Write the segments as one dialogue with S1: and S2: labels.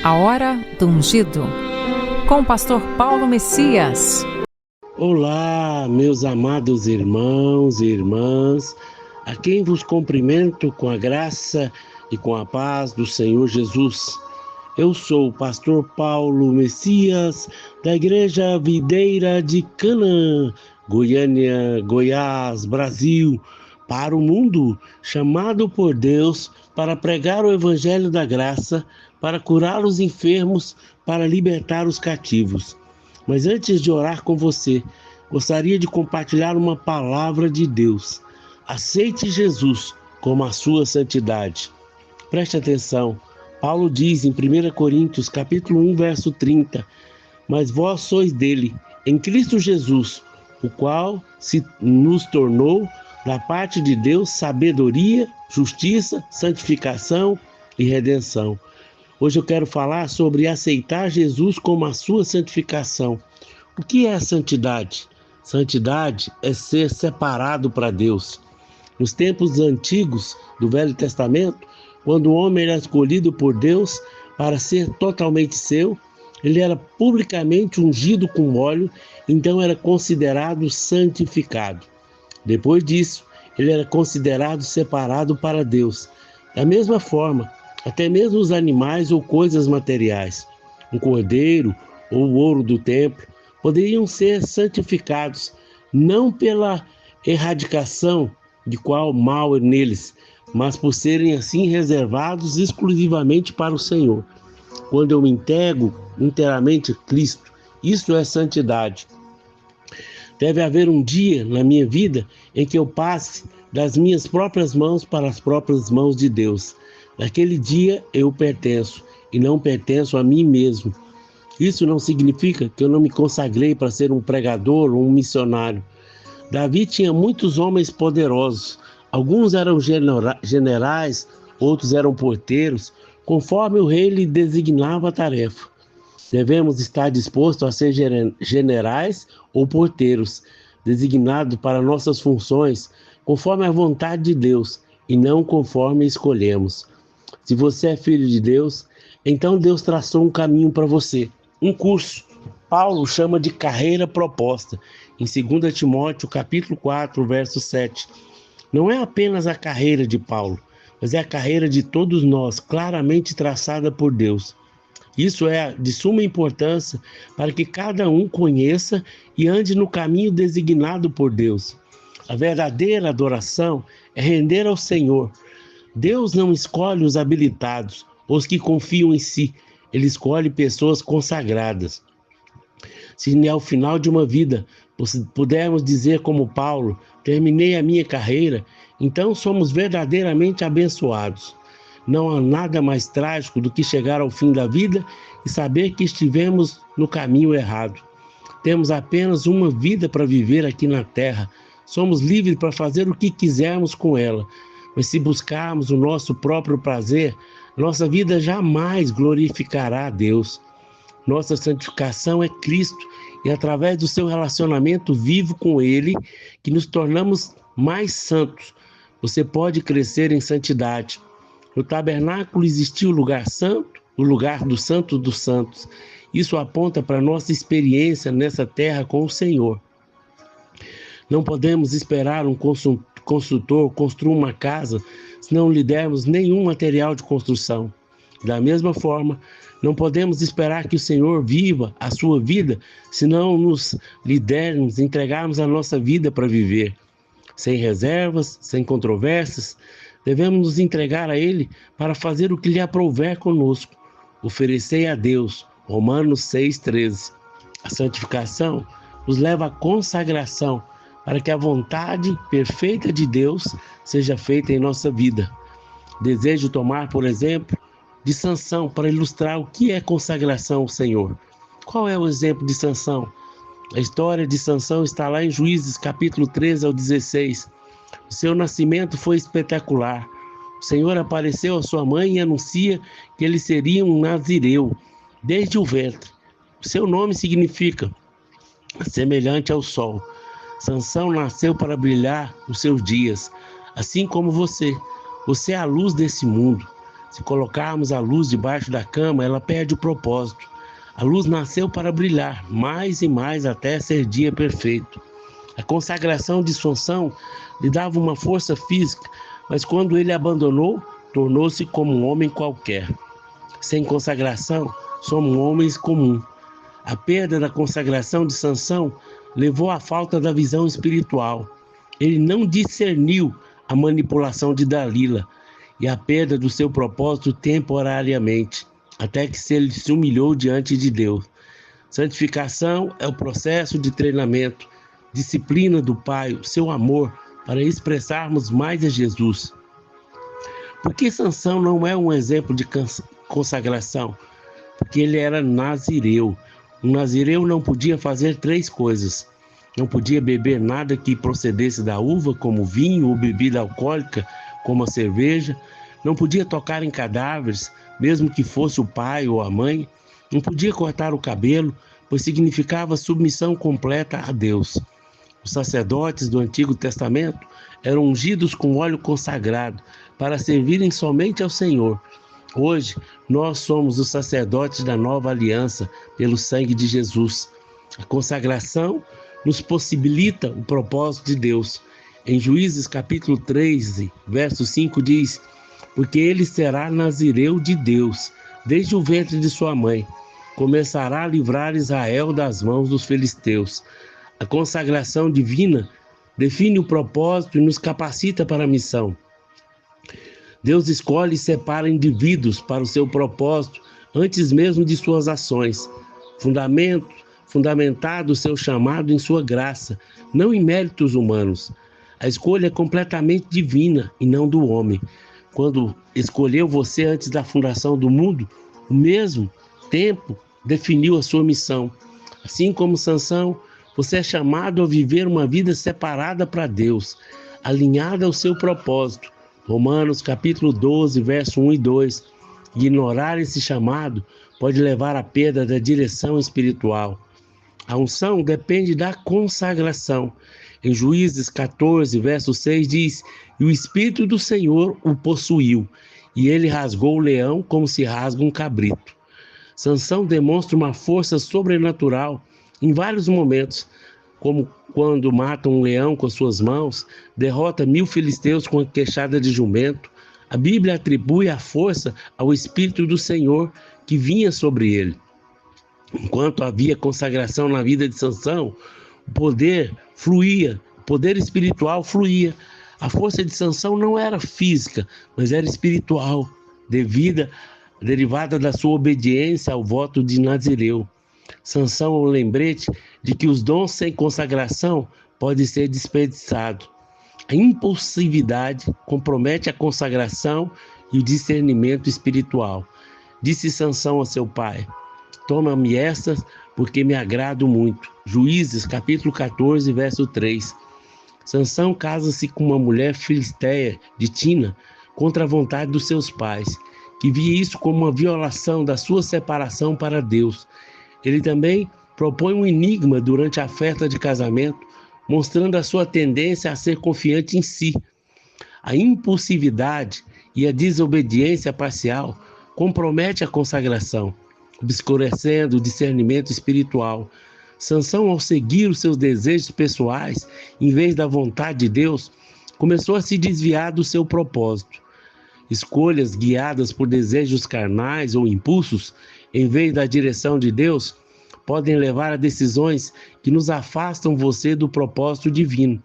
S1: A Hora do Ungido, com o pastor Paulo Messias.
S2: Olá, meus amados irmãos e irmãs, a quem vos cumprimento com a graça e com a paz do Senhor Jesus. Eu sou o pastor Paulo Messias, da Igreja Videira de Canaã, Goiânia, Goiás, Brasil, para o mundo, chamado por Deus para pregar o Evangelho da Graça, para curar os enfermos, para libertar os cativos. Mas antes de orar com você, gostaria de compartilhar uma palavra de Deus. Aceite Jesus como a sua santidade. Preste atenção. Paulo diz em 1 Coríntios, capítulo 1, verso 30, mas vós sois dele, em Cristo Jesus, o qual se nos tornou, da parte de Deus, sabedoria, justiça, santificação e redenção. Hoje eu quero falar sobre aceitar Jesus como a sua santificação. O que é a santidade? Santidade é ser separado para Deus. Nos tempos antigos do Velho Testamento, quando o homem era escolhido por Deus para ser totalmente seu, ele era publicamente ungido com óleo, então era considerado santificado. Depois disso, ele era considerado separado para Deus. Da mesma forma, até mesmo os animais ou coisas materiais, um cordeiro ou o ouro do templo, poderiam ser santificados, não pela erradicação de qual mal é neles, mas por serem assim reservados exclusivamente para o Senhor. Quando eu me entrego inteiramente a Cristo, isso é santidade. Deve haver um dia na minha vida em que eu passe das minhas próprias mãos para as próprias mãos de Deus. Naquele dia eu pertenço e não pertenço a mim mesmo. Isso não significa que eu não me consagrei para ser um pregador ou um missionário. Davi tinha muitos homens poderosos. Alguns eram generais, outros eram porteiros, conforme o rei lhe designava a tarefa. Devemos estar dispostos a ser generais ou porteiros, designados para nossas funções, conforme a vontade de Deus e não conforme escolhemos. Se você é filho de Deus, então Deus traçou um caminho para você, um curso. Paulo chama de carreira proposta, em 2 Timóteo, capítulo 4, verso 7. Não é apenas a carreira de Paulo, mas é a carreira de todos nós, claramente traçada por Deus. Isso é de suma importância para que cada um conheça e ande no caminho designado por Deus. A verdadeira adoração é render ao Senhor. Deus não escolhe os habilitados, os que confiam em si. Ele escolhe pessoas consagradas. Se ao final de uma vida pudermos dizer como Paulo, terminei a minha carreira, então somos verdadeiramente abençoados. Não há nada mais trágico do que chegar ao fim da vida e saber que estivemos no caminho errado. Temos apenas uma vida para viver aqui na terra. Somos livres para fazer o que quisermos com ela. Mas se buscarmos o nosso próprio prazer, nossa vida jamais glorificará a Deus. Nossa santificação é Cristo e através do seu relacionamento vivo com Ele que nos tornamos mais santos. Você pode crescer em santidade. No tabernáculo existia o lugar santo, o lugar do Santo dos Santos. Isso aponta para a nossa experiência nessa terra com o Senhor. Não podemos esperar um construtor construir uma casa se não lhe dermos nenhum material de construção. Da mesma forma, não podemos esperar que o Senhor viva a sua vida se não nos lhe dermos, entregarmos a nossa vida para viver. Sem reservas, sem controvérsias, devemos nos entregar a Ele para fazer o que lhe aprouver conosco. Oferecei a Deus. Romanos 6,13. A santificação nos leva à consagração para que a vontade perfeita de Deus seja feita em nossa vida. Desejo tomar, por exemplo, de Sansão para ilustrar o que é consagração ao Senhor. Qual é o exemplo de Sansão? A história de Sansão está lá em Juízes, capítulo 13 ao 16. O seu nascimento foi espetacular. O Senhor apareceu à sua mãe e anuncia que ele seria um nazireu, desde o ventre. O seu nome significa semelhante ao sol. Sansão nasceu para brilhar os seus dias, assim como você. Você é a luz desse mundo. Se colocarmos a luz debaixo da cama, ela perde o propósito. A luz nasceu para brilhar mais e mais até ser dia perfeito. A consagração de Sansão lhe dava uma força física, mas quando ele abandonou, tornou-se como um homem qualquer. Sem consagração, somos homens comuns. A perda da consagração de Sansão levou à falta da visão espiritual. Ele não discerniu a manipulação de Dalila e a perda do seu propósito temporariamente, até que ele se humilhou diante de Deus. Santificação é o processo de treinamento, disciplina do Pai, o seu amor, para expressarmos mais a Jesus. Por que Sansão não é um exemplo de consagração? Porque ele era nazireu. Um nazireu não podia fazer 3 coisas. Não podia beber nada que procedesse da uva, como vinho ou bebida alcoólica, como a cerveja. Não podia tocar em cadáveres, mesmo que fosse o pai ou a mãe. Não podia cortar o cabelo, pois significava submissão completa a Deus. Os sacerdotes do Antigo Testamento eram ungidos com óleo consagrado para servirem somente ao Senhor. Hoje, nós somos os sacerdotes da nova aliança pelo sangue de Jesus. A consagração nos possibilita o propósito de Deus. Em Juízes capítulo 13, verso 5 diz: porque ele será nazireu de Deus, desde o ventre de sua mãe. Começará a livrar Israel das mãos dos filisteus. A consagração divina define o propósito e nos capacita para a missão. Deus escolhe e separa indivíduos para o seu propósito antes mesmo de suas ações. Fundamentado o seu chamado em sua graça, não em méritos humanos. A escolha é completamente divina e não do homem. Quando escolheu você antes da fundação do mundo, o mesmo tempo definiu a sua missão. Assim como Sansão, você é chamado a viver uma vida separada para Deus, alinhada ao seu propósito. Romanos capítulo 12, verso 1 e 2. Ignorar esse chamado pode levar à perda da direção espiritual. A unção depende da consagração. Em Juízes 14, verso 6 diz: e o Espírito do Senhor o possuiu, e ele rasgou o leão como se rasga um cabrito. Sansão demonstra uma força sobrenatural em vários momentos, como quando mata um leão com as suas mãos, derrota 1000 filisteus com a queixada de jumento. A Bíblia atribui a força ao Espírito do Senhor que vinha sobre ele. Enquanto havia consagração na vida de Sansão, o poder fluía, o poder espiritual fluía. A força de Sansão não era física, mas era espiritual, derivada da sua obediência ao voto de Nazireu. Sansão é um lembrete de que os dons sem consagração podem ser desperdiçados. A impulsividade compromete a consagração e o discernimento espiritual. Disse Sansão a seu pai: toma-me estas, porque me agrado muito. Juízes capítulo 14, verso 3. Sansão casa-se com uma mulher filisteia de Tina contra a vontade dos seus pais, que via isso como uma violação da sua separação para Deus. Ele também propõe um enigma durante a festa de casamento, mostrando a sua tendência a ser confiante em si. A impulsividade e a desobediência parcial compromete a consagração, obscurecendo o discernimento espiritual. Sansão, ao seguir os seus desejos pessoais, em vez da vontade de Deus, começou a se desviar do seu propósito. Escolhas guiadas por desejos carnais ou impulsos, em vez da direção de Deus, podem levar a decisões que nos afastam você do propósito divino.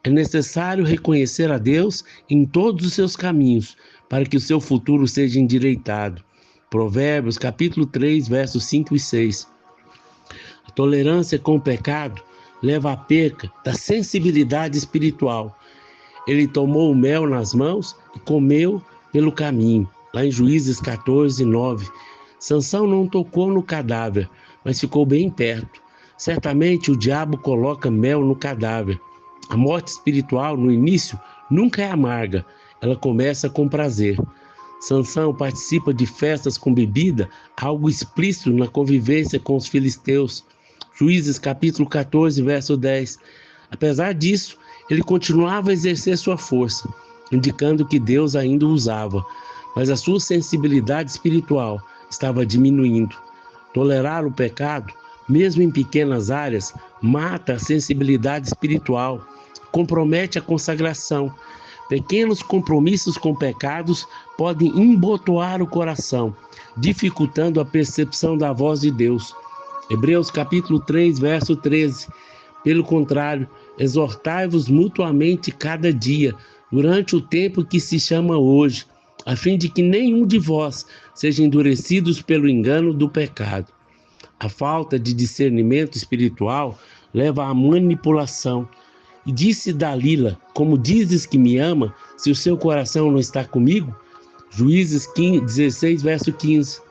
S2: É necessário reconhecer a Deus em todos os seus caminhos, para que o seu futuro seja endireitado. Provérbios capítulo 3, versos 5 e 6. A tolerância com o pecado leva à perca da sensibilidade espiritual. Ele tomou o mel nas mãos e comeu pelo caminho. Lá em Juízes 14, 9. Sansão não tocou no cadáver, mas ficou bem perto. Certamente o diabo coloca mel no cadáver. A morte espiritual, no início, nunca é amarga. Ela começa com prazer. Sansão participa de festas com bebida, algo explícito na convivência com os filisteus. Juízes capítulo 14, verso 10. Apesar disso, ele continuava a exercer sua força, indicando que Deus ainda o usava. mas a sua sensibilidade espiritual estava diminuindo. Tolerar o pecado, mesmo em pequenas áreas, mata a sensibilidade espiritual, compromete a consagração. Pequenos compromissos com pecados podem embotoar o coração, dificultando a percepção da voz de Deus. Hebreus capítulo 3, verso 13. Pelo contrário, exortai-vos mutuamente cada dia, durante o tempo que se chama hoje, a fim de que nenhum de vós seja endurecidos pelo engano do pecado. A falta de discernimento espiritual leva à manipulação. E disse Dalila: como dizes que me ama, se o seu coração não está comigo? Juízes 16, verso 15.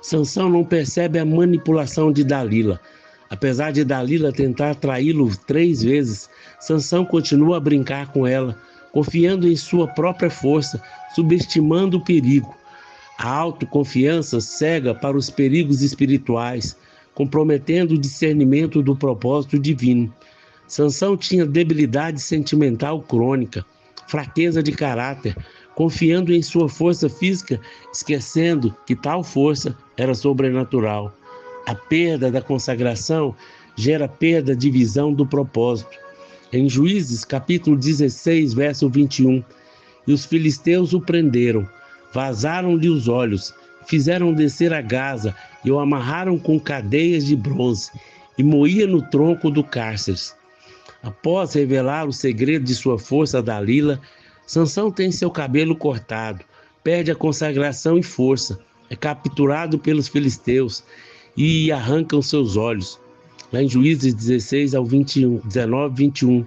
S2: Sansão não percebe a manipulação de Dalila. Apesar de Dalila tentar atraí-lo 3 vezes, Sansão continua a brincar com ela, confiando em sua própria força, subestimando o perigo. A autoconfiança cega para os perigos espirituais, comprometendo o discernimento do propósito divino. Sansão tinha debilidade sentimental crônica, fraqueza de caráter, confiando em sua força física, esquecendo que tal força era sobrenatural. A perda da consagração gera perda de visão do propósito. Em Juízes, capítulo 16, verso 21, e os filisteus o prenderam, vazaram-lhe os olhos, fizeram descer a Gaza e o amarraram com cadeias de bronze e moía no tronco do cárcere. Após revelar o segredo de sua força a Dalila, Sansão tem seu cabelo cortado, perde a consagração e força, é capturado pelos filisteus e arrancam seus olhos. Lá em Juízes 16 ao 21, 19, 21,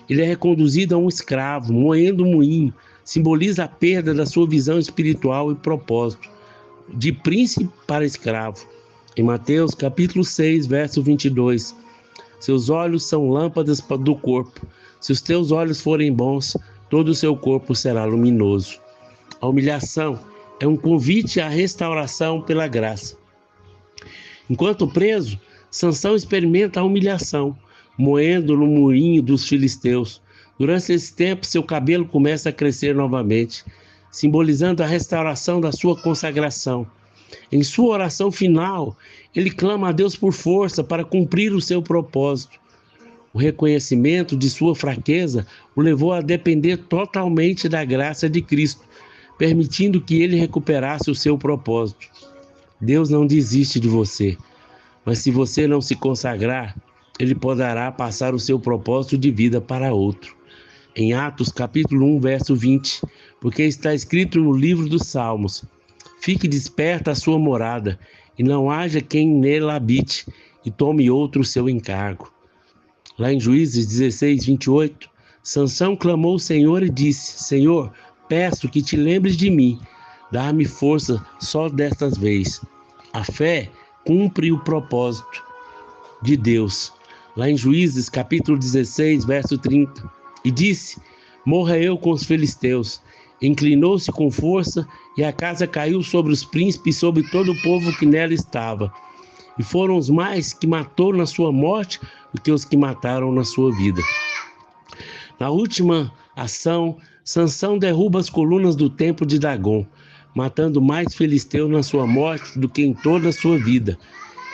S2: ele é reconduzido a um escravo, moendo um moinho, simboliza a perda da sua visão espiritual e propósito, de príncipe para escravo. Em Mateus capítulo 6, verso 22, seus olhos são lâmpadas do corpo. Se os teus olhos forem bons, todo o seu corpo será luminoso. A humilhação é um convite à restauração pela graça. Enquanto preso, Sansão experimenta a humilhação, moendo no moinho dos filisteus. Durante esse tempo, seu cabelo começa a crescer novamente, simbolizando a restauração da sua consagração. Em sua oração final, ele clama a Deus por força para cumprir o seu propósito. O reconhecimento de sua fraqueza o levou a depender totalmente da graça de Cristo, permitindo que ele recuperasse o seu propósito. Deus não desiste de você, mas se você não se consagrar, ele poderá passar o seu propósito de vida para outro. Em Atos capítulo 1, verso 20, porque está escrito no livro dos Salmos: fique desperta a sua morada, e não haja quem nela habite, e tome outro o seu encargo. Lá em Juízes 16, 28, Sansão clamou ao Senhor e disse: Senhor, peço que te lembres de mim, dá-me força só destas vezes. A fé cumpre o propósito de Deus. Lá em Juízes capítulo 16, verso 30, e disse: morra eu com os filisteus. Inclinou-se com força, e a casa caiu sobre os príncipes e sobre todo o povo que nela estava. E foram os mais que matou na sua morte do que os que mataram na sua vida. Na última ação, Sansão derruba as colunas do templo de Dagom, matando mais filisteus na sua morte do que em toda a sua vida.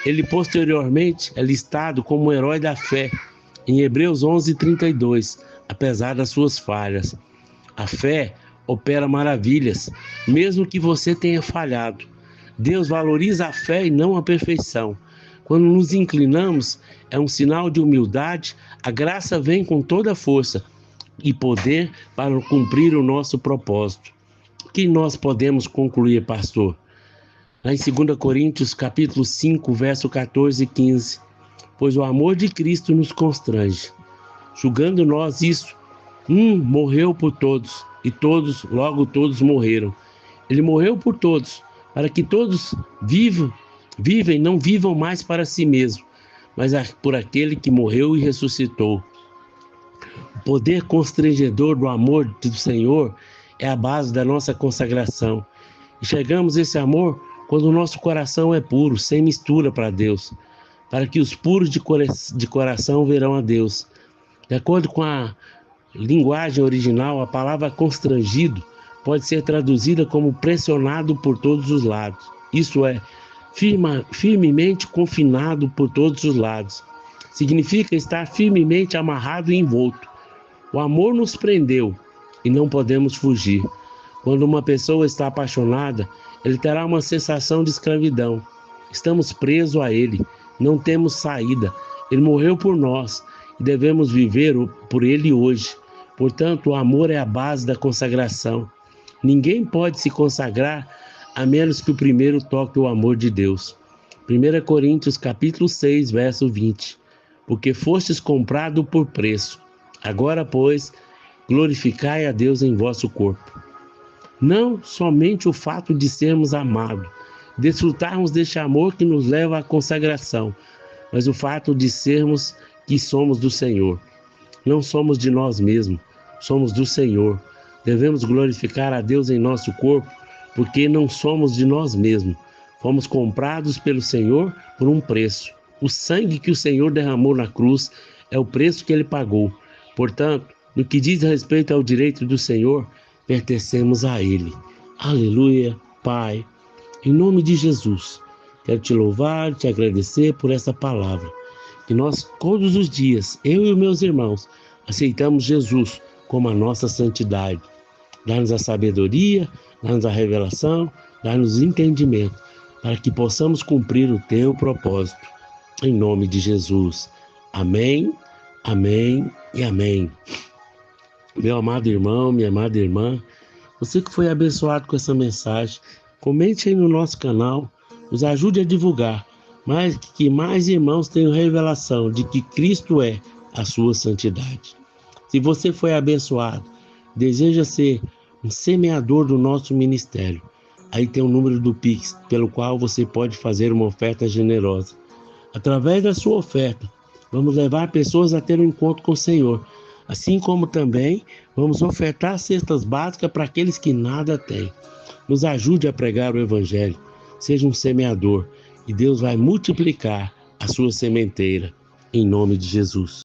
S2: Ele posteriormente é listado como um herói da fé em Hebreus 11:32, apesar das suas falhas. A fé opera maravilhas, mesmo que você tenha falhado. Deus valoriza a fé e não a perfeição. Quando nos inclinamos, é um sinal de humildade, a graça vem com toda a força e poder para cumprir o nosso propósito. O que nós podemos concluir, pastor? Lá em 2 Coríntios, capítulo 5, verso 14 e 15. Pois o amor de Cristo nos constrange. Julgando nós isso, morreu por todos, e logo todos morreram. Ele morreu por todos, para que todos não vivam mais para si mesmos, mas por aquele que morreu e ressuscitou. O poder constrangedor do amor do Senhor é a base da nossa consagração. Enxergamos esse amor quando o nosso coração é puro, sem mistura para Deus, para que os puros de coração verão a Deus. De acordo com a linguagem original, a palavra constrangido pode ser traduzida como pressionado por todos os lados. Isso é, firmemente confinado por todos os lados. Significa estar firmemente amarrado e envolto. O amor nos prendeu e não podemos fugir. Quando uma pessoa está apaixonada, ele terá uma sensação de escravidão. Estamos presos a ele, não temos saída. Ele morreu por nós e devemos viver por ele hoje. Portanto, o amor é a base da consagração. Ninguém pode se consagrar a menos que o primeiro toque o amor de Deus. 1 Coríntios capítulo 6, verso 20. Porque fostes comprado por preço. Agora, pois, glorificai a Deus em vosso corpo. Não somente o fato de sermos amados, desfrutarmos deste amor que nos leva à consagração, mas o fato de sermos que somos do Senhor. Não somos de nós mesmos, somos do Senhor. Devemos glorificar a Deus em nosso corpo, porque não somos de nós mesmos. Fomos comprados pelo Senhor por um preço. O sangue que o Senhor derramou na cruz é o preço que ele pagou. Portanto, no que diz respeito ao direito do Senhor, pertencemos a Ele. Aleluia, Pai. Em nome de Jesus, quero te louvar, te agradecer por essa palavra. Que nós, todos os dias, eu e os meus irmãos, aceitamos Jesus como a nossa santidade. Dá-nos a sabedoria, dá-nos a revelação, dá-nos entendimento, para que possamos cumprir o teu propósito. Em nome de Jesus. Amém, amém e amém. Meu amado irmão, minha amada irmã, você que foi abençoado com essa mensagem, comente aí no nosso canal, nos ajude a divulgar, mas que mais irmãos tenham revelação de que Cristo é a sua santidade. Se você foi abençoado, deseja ser um semeador do nosso ministério, aí tem o número do Pix, pelo qual você pode fazer uma oferta generosa. Através da sua oferta, vamos levar pessoas a ter um encontro com o Senhor, assim como também vamos ofertar cestas básicas para aqueles que nada têm. Nos ajude a pregar o Evangelho, seja um semeador, e Deus vai multiplicar a sua sementeira, em nome de Jesus.